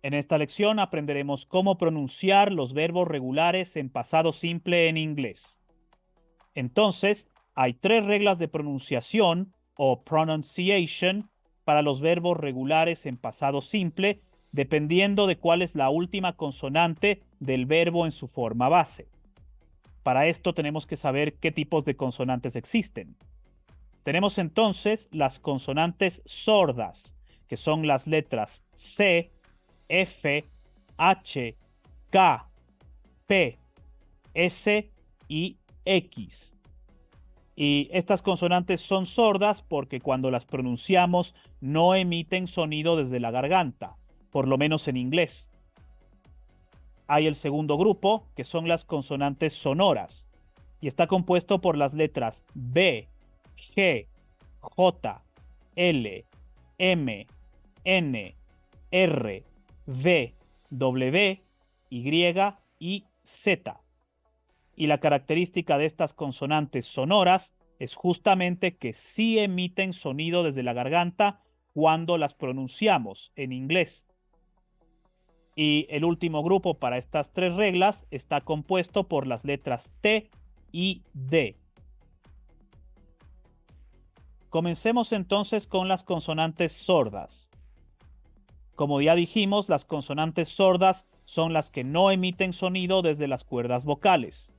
En esta lección aprenderemos cómo pronunciar los verbos regulares en pasado simple en inglés. Entonces, hay 3 reglas de pronunciación o pronunciation para los verbos regulares en pasado simple, dependiendo de cuál es la última consonante del verbo en su forma base. Para esto tenemos que saber qué tipos de consonantes existen. Tenemos entonces las consonantes sordas, que son las letras C, F, H, K, P, S y X. Y estas consonantes son sordas porque cuando las pronunciamos no emiten sonido desde la garganta, por lo menos en inglés. Hay el segundo grupo, que son las consonantes sonoras, y está compuesto por las letras B, G, J, L, M, N, R, V, W, Y y Z. Y la característica de estas consonantes sonoras es justamente que sí emiten sonido desde la garganta cuando las pronunciamos en inglés. Y el último grupo para estas 3 reglas está compuesto por las letras T y D. Comencemos entonces con las consonantes sordas. Como ya dijimos, las consonantes sordas son las que no emiten sonido desde las cuerdas vocales.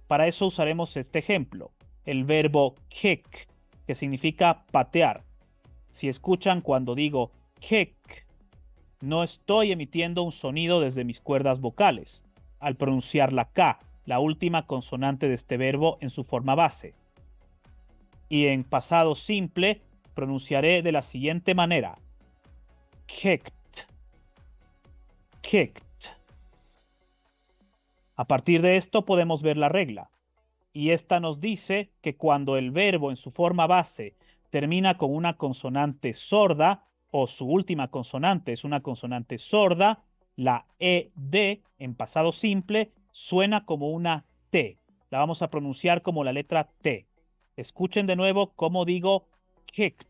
Para eso usaremos este ejemplo, el verbo kick, que significa patear. Si escuchan cuando digo kick, no estoy emitiendo un sonido desde mis cuerdas vocales, al pronunciar la K, la última consonante de este verbo en su forma base. Y en pasado simple pronunciaré de la siguiente manera: kicked, kicked. A partir de esto podemos ver la regla. Y esta nos dice que cuando el verbo en su forma base termina con una consonante sorda o su última consonante es una consonante sorda, la ED en pasado simple suena como una T. La vamos a pronunciar como la letra T. Escuchen de nuevo cómo digo kicked.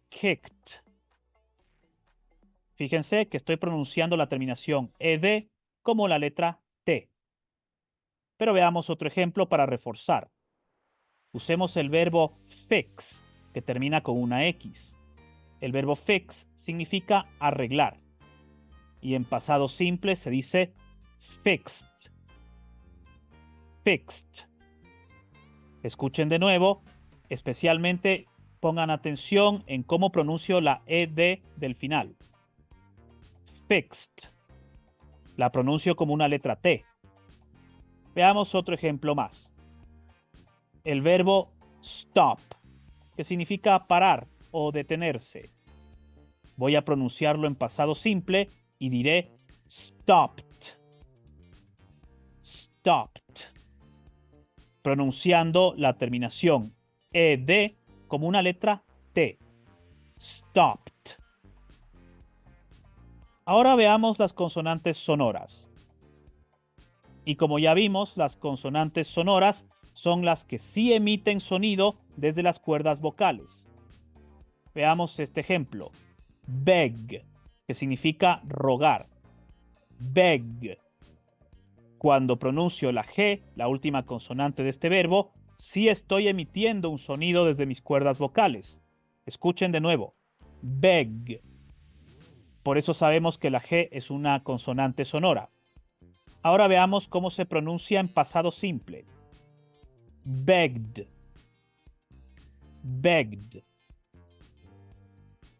Kicked. Fíjense que estoy pronunciando la terminación ED como la letra T. Pero veamos otro ejemplo para reforzar. Usemos el verbo fix, que termina con una X. El verbo fix significa arreglar. Y en pasado simple se dice fixed. Fixed. Escuchen de nuevo, especialmente pongan atención en cómo pronuncio la ED del final. Fixed. La pronuncio como una letra T. Veamos otro ejemplo más. El verbo stop, que significa parar o detenerse. Voy a pronunciarlo en pasado simple y diré stopped. Stopped. Pronunciando la terminación ED como una letra T. Stopped. Ahora veamos las consonantes sonoras. Y como ya vimos, las consonantes sonoras son las que sí emiten sonido desde las cuerdas vocales. Veamos este ejemplo. Beg, que significa rogar. Beg. Cuando pronuncio la G, la última consonante de este verbo, sí estoy emitiendo un sonido desde mis cuerdas vocales. Escuchen de nuevo. Beg. Por eso sabemos que la G es una consonante sonora. Ahora veamos cómo se pronuncia en pasado simple. Begged. Begged.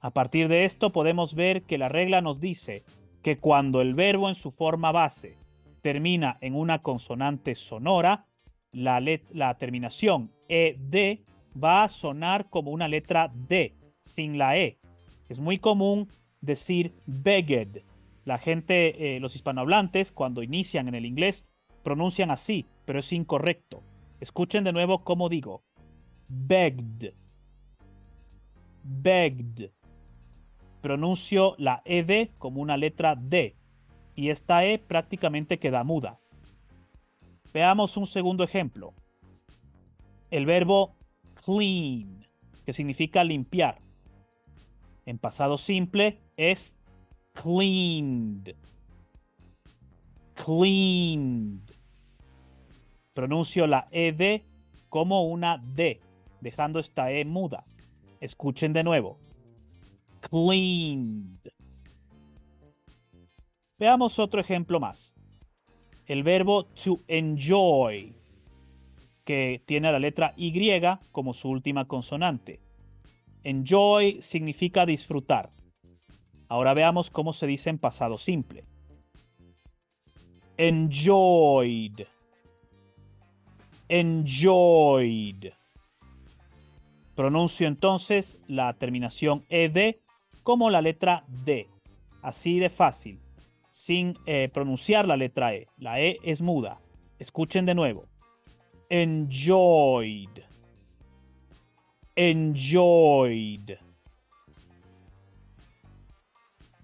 A partir de esto podemos ver que la regla nos dice que cuando el verbo en su forma base termina en una consonante sonora, la terminación ED va a sonar como una letra D, sin la E. Es muy común decir begged. La gente, los hispanohablantes, cuando inician en el inglés, pronuncian así, pero es incorrecto. Escuchen de nuevo cómo digo. Begged. Begged. Pronuncio la ED como una letra D y esta E prácticamente queda muda. Veamos un segundo ejemplo. El verbo clean, que significa limpiar. En pasado simple es cleaned, cleaned. Pronuncio la ed como una D, dejando esta E muda. Escuchen de nuevo. Cleaned. Veamos otro ejemplo más. El verbo to enjoy, que tiene la letra Y como su última consonante. Enjoy significa disfrutar. Ahora veamos cómo se dice en pasado simple. Enjoyed. Enjoyed. Pronuncio entonces la terminación ed como la letra D. Así de fácil, sin pronunciar la letra E. La E es muda. Escuchen de nuevo. Enjoyed. Enjoyed.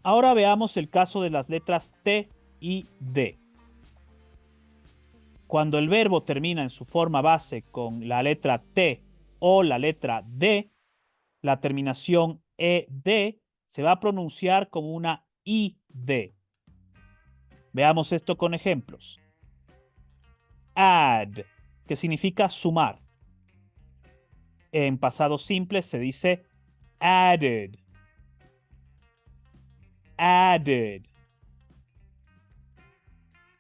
Ahora veamos el caso de las letras T y D. Cuando el verbo termina en su forma base con la letra T o la letra D, la terminación ED se va a pronunciar como una ID. Veamos esto con ejemplos. Add, que significa sumar. En pasado simple se dice added. Added.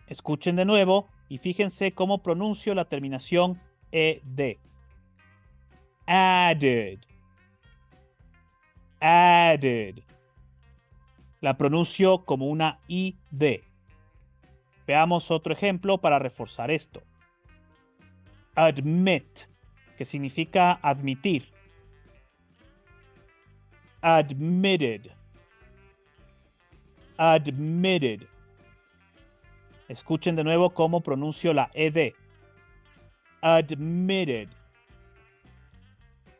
Escuchen de nuevo y fíjense cómo pronuncio la terminación ED. Added. Added. La pronuncio como una ID. Veamos otro ejemplo para reforzar esto. Admit, que significa admitir. Admitted. Admitted. Escuchen de nuevo cómo pronuncio la ED. Admitted.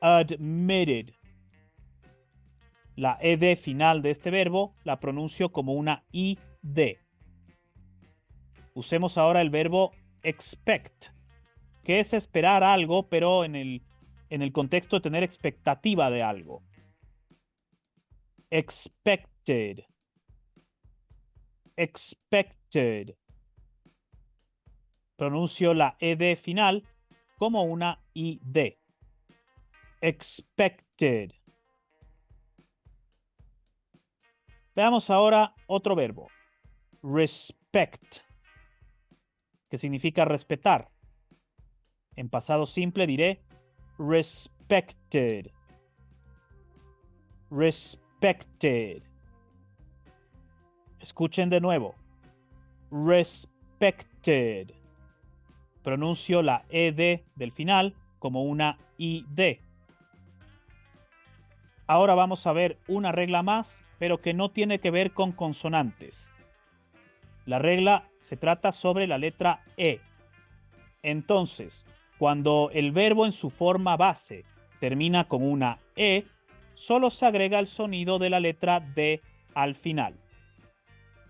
Admitted. La ED final de este verbo la pronuncio como una ID. Usemos ahora el verbo expect, que es esperar algo, pero en el contexto de tener expectativa de algo. Expected. Expected. Pronuncio la ED final como una ID. Expected. Veamos ahora otro verbo. Respect, que significa respetar. En pasado simple diré respected. Respected. Escuchen de nuevo. Respected. Pronuncio la ED del final como una ID. Ahora vamos a ver una regla más, pero que no tiene que ver con consonantes. La regla se trata sobre la letra E. Entonces, cuando el verbo en su forma base termina con una E, solo se agrega el sonido de la letra D al final.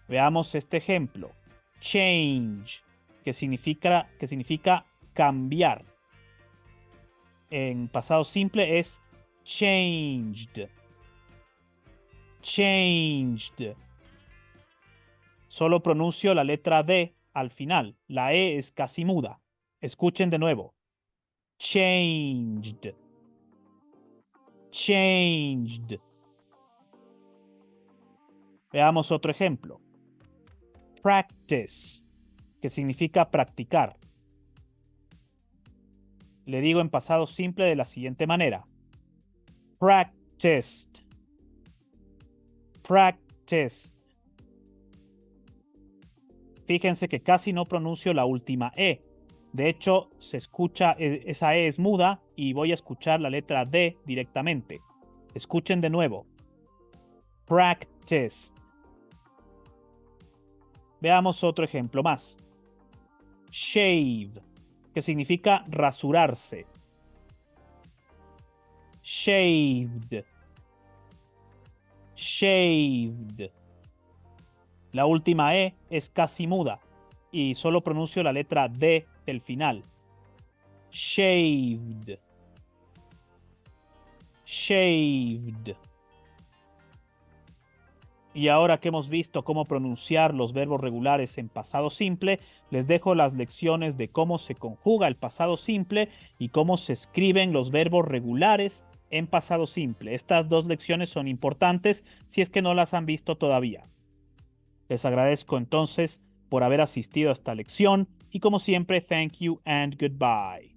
Veamos este ejemplo. Change, que significa cambiar. En pasado simple es changed. Changed. Solo pronuncio la letra D al final. La E es casi muda. Escuchen de nuevo. Changed. Changed. Veamos otro ejemplo. Practice, que significa practicar. Le digo en pasado simple de la siguiente manera. Practiced. Practiced. Fíjense que casi no pronuncio la última E. De hecho, se escucha, esa E es muda y voy a escuchar la letra D directamente. Escuchen de nuevo. Practiced. Veamos otro ejemplo más. Shave, que significa rasurarse. Shaved. Shaved. La última E es casi muda y solo pronuncio la letra D del final. Shaved. Shaved. Y ahora que hemos visto cómo pronunciar los verbos regulares en pasado simple, les dejo las lecciones de cómo se conjuga el pasado simple y cómo se escriben los verbos regulares en pasado simple. Estas dos lecciones son importantes si es que no las han visto todavía. Les agradezco entonces por haber asistido a esta lección y como siempre, thank you and goodbye.